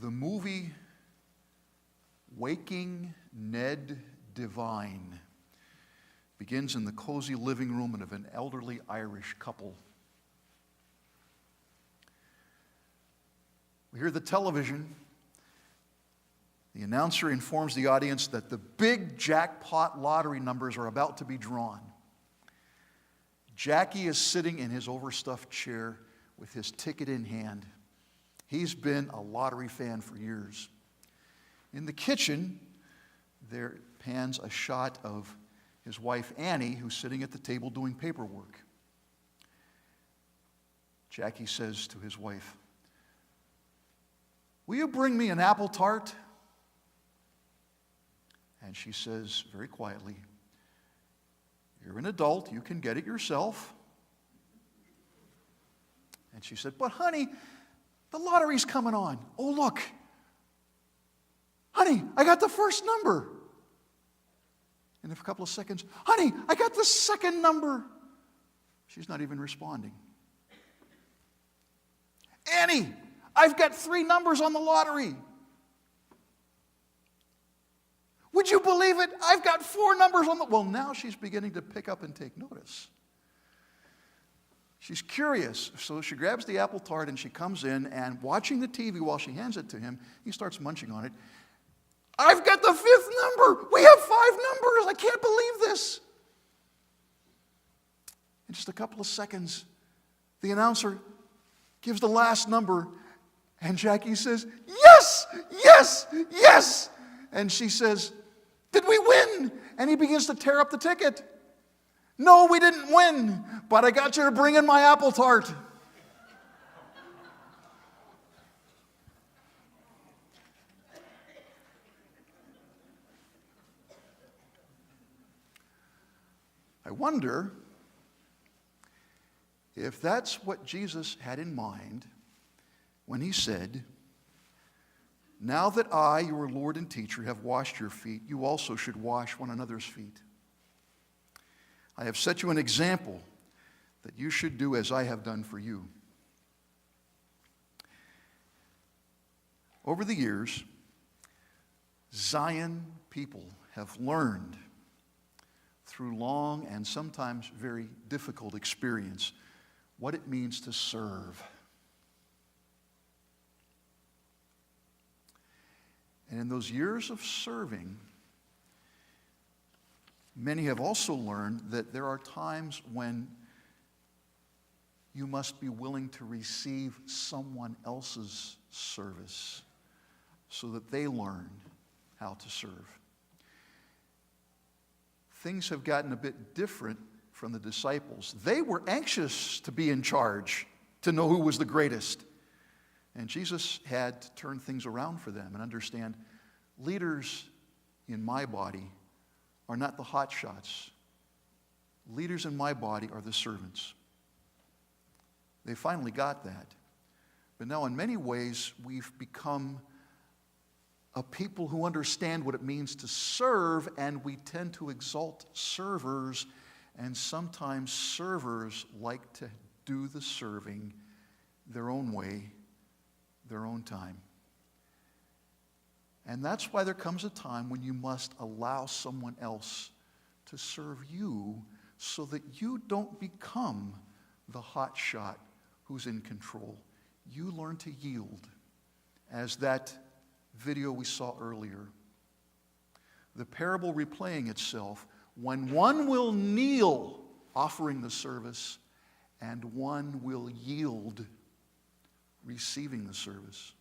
The movie Waking Ned Divine begins in the cozy living room of an elderly Irish couple. We hear the television. The announcer informs the audience that the big jackpot lottery numbers are about to be drawn. Jackie is sitting in his overstuffed chair with his ticket in hand. He's been a lottery fan for years. In the kitchen, there pans a shot of his wife Annie, who's sitting at the table doing paperwork. Jackie says to his wife, "Will you bring me an apple tart?" And she says very quietly, "You're an adult, you can get it yourself." And she said, "But honey, the lottery's coming on. Oh, look. Honey, I got the first number." And in a couple of seconds, "Honey, I got the second number." She's not even responding. "Annie, I've got 3 numbers on the lottery." "Would you believe it? I've got 4 numbers on the..." Well, now she's beginning to pick up and take notice. She's curious, so she grabs the apple tart and she comes in, and watching the TV while she hands it to him, he starts munching on it. "I've got the 5th number. We have 5 numbers. I can't believe this." In just a couple of seconds, the announcer gives the last number, and Jackie says, "Yes, yes, yes." And she says, "Did we win?" And he begins to tear up the ticket. "No, we didn't win, but I got you to bring in my apple tart." I wonder if that's what Jesus had in mind when he said, "Now that I, your Lord and teacher, have washed your feet, you also should wash one another's feet. I have set you an example that you should do as I have done for you." Over the years, Zion people have learned through long and sometimes very difficult experience what it means to serve. And in those years of serving, many have also learned that there are times when you must be willing to receive someone else's service so that they learn how to serve. Things have gotten a bit different from the disciples. They were anxious to be in charge, to know who was the greatest. And Jesus had to turn things around for them and understand, leaders in my body are not the hot shots. Leaders in my body are the servants. They finally got that. But now in many ways, we've become a people who understand what it means to serve, and we tend to exalt servers, and sometimes servers like to do the serving their own way, their own time. And that's why there comes a time when you must allow someone else to serve you so that you don't become the hot shot who's in control. You learn to yield, as that video we saw earlier. The parable replaying itself, when one will kneel offering the service and one will yield receiving the service.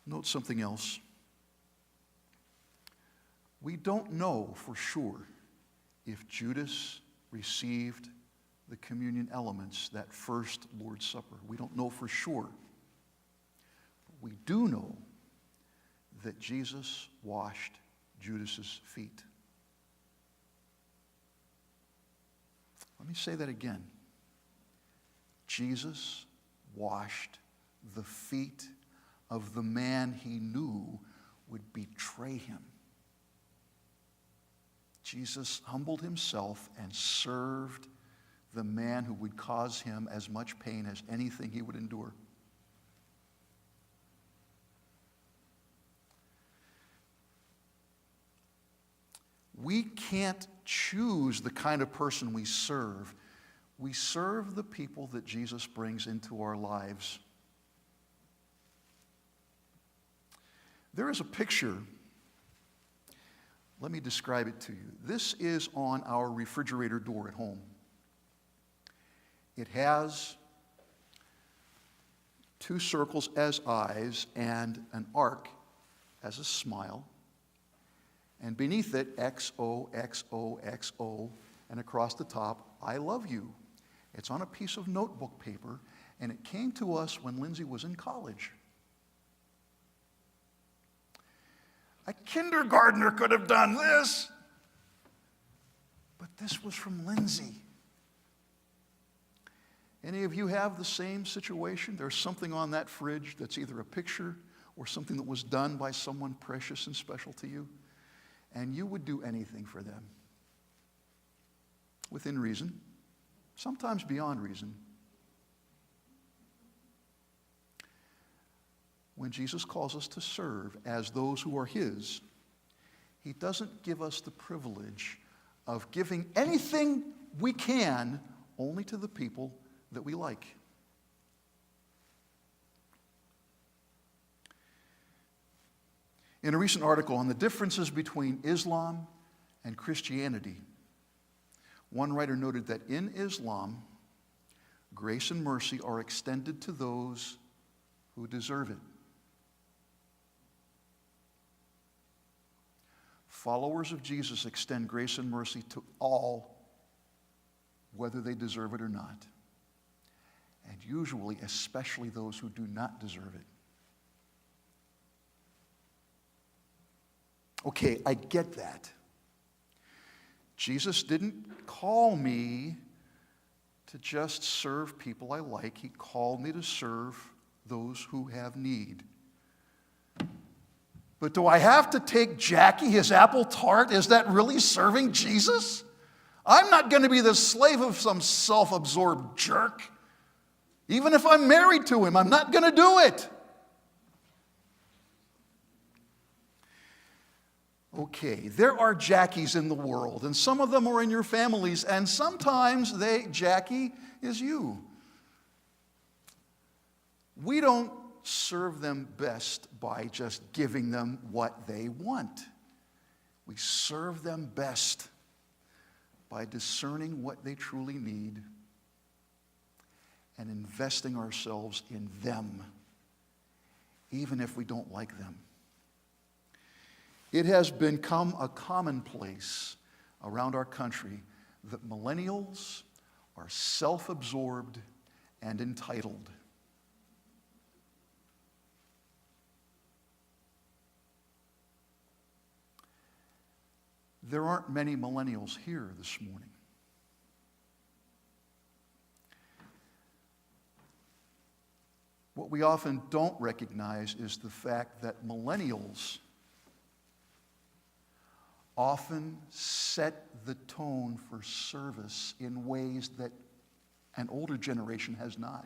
Note something else. We don't know for sure if Judas received the communion elements that first Lord's Supper. We don't know for sure. But we do know that Jesus washed Judas's feet. Let me say that again. Jesus washed the feet of the man he knew would betray him. Jesus humbled himself and served the man who would cause him as much pain as anything he would endure. We can't choose the kind of person we serve. We serve the people that Jesus brings into our lives. There is a picture. Let me describe it to you. This is on our refrigerator door at home. It has two circles as eyes and an arc as a smile. And beneath it, XOXOXO, and across the top, I love you. It's on a piece of notebook paper, and it came to us when Lindsay was in college. A kindergartner could have done this, but this was from Lindsay. Any of you have the same situation? There's something on that fridge that's either a picture or something that was done by someone precious and special to you, and you would do anything for them. Within reason, sometimes beyond reason. When Jesus calls us to serve as those who are His, He doesn't give us the privilege of giving anything we can only to the people that we like. In a recent article on the differences between Islam and Christianity, one writer noted that in Islam, grace and mercy are extended to those who deserve it. Followers of Jesus extend grace and mercy to all, whether they deserve it or not. And usually, especially those who do not deserve it. Okay, I get that. Jesus didn't call me to just serve people I like. He called me to serve those who have need. But do I have to take Jackie, his apple tart? Is that really serving Jesus? I'm not going to be the slave of some self-absorbed jerk. Even if I'm married to him, I'm not going to do it. Okay, there are Jackies in the world, and some of them are in your families, and sometimes Jackie is you. We don't serve them best by just giving them what they want. We serve them best by discerning what they truly need and investing ourselves in them, even if we don't like them. It has become a commonplace around our country that millennials are self-absorbed and entitled. There aren't many millennials here this morning. What we often don't recognize is the fact that millennials often set the tone for service in ways that an older generation has not.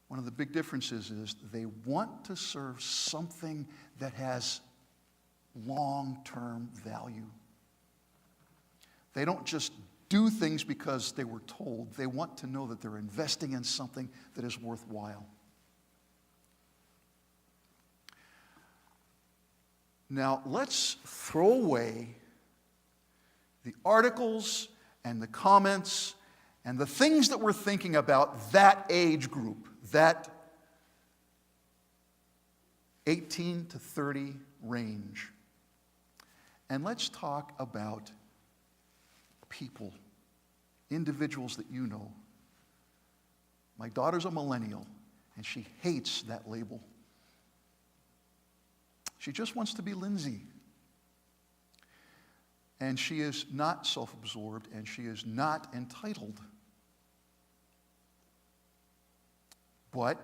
One of the big differences is they want to serve something that has long-term value. They don't just do things because they were told. They want to know that they're investing in something that is worthwhile. Now, let's throw away the articles and the comments and the things that we're thinking about that age group, that 18 to 30 range. And let's talk about people, individuals that you know. My daughter's a millennial, and she hates that label. She just wants to be Lindsay. And she is not self-absorbed, and she is not entitled. But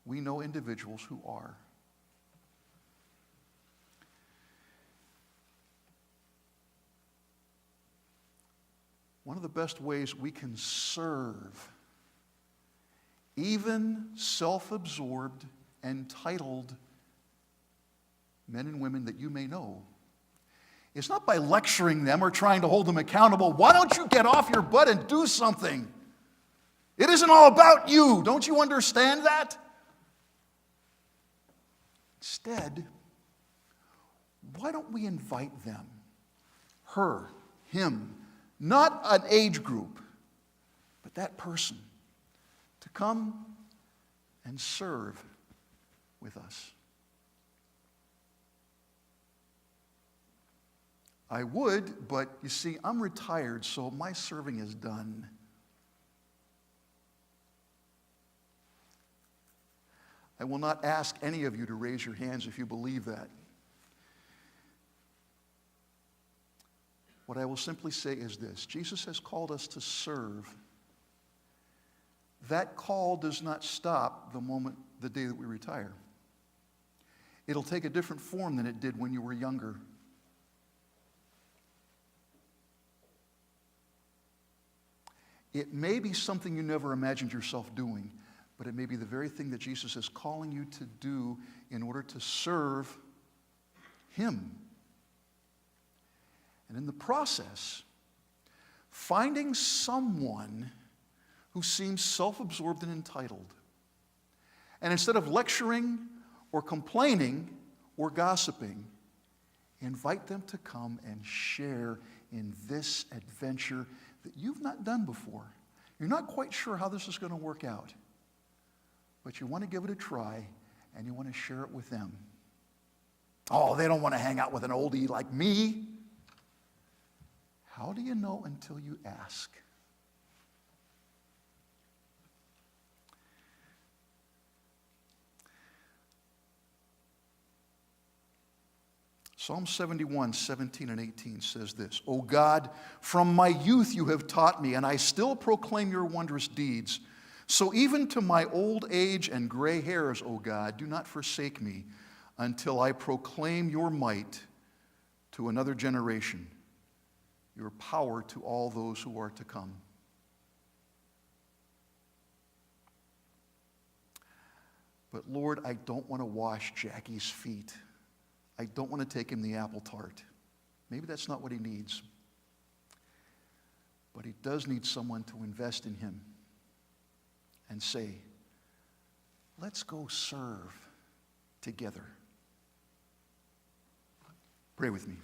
we know individuals who are. One of the best ways we can serve even self-absorbed, entitled men and women that you may know is not by lecturing them or trying to hold them accountable. Why don't you get off your butt and do something? It isn't all about you. Don't you understand that? Instead, why don't we invite them, her, him, not an age group, but that person, to come and serve with us? I would, but you see, I'm retired, so my serving is done. I will not ask any of you to raise your hands if you believe that. What I will simply say is this: Jesus has called us to serve. That call does not stop the day that we retire. It'll take a different form than it did when you were younger. It may be something you never imagined yourself doing, but it may be the very thing that Jesus is calling you to do in order to serve Him. And in the process, finding someone who seems self-absorbed and entitled, and instead of lecturing or complaining or gossiping, invite them to come and share in this adventure that you've not done before. You're not quite sure how this is going to work out, but you want to give it a try, and you want to share it with them. Oh, they don't want to hang out with an oldie like me. How do you know until you ask? Psalm 71, 17 and 18 says this: O God, from my youth you have taught me, and I still proclaim your wondrous deeds. So even to my old age and gray hairs, O God, do not forsake me until I proclaim your might to another generation, your power to all those who are to come. But Lord, I don't want to wash Jackie's feet. I don't want to take him the apple tart. Maybe that's not what he needs. But he does need someone to invest in him and say, let's go serve together. Pray with me.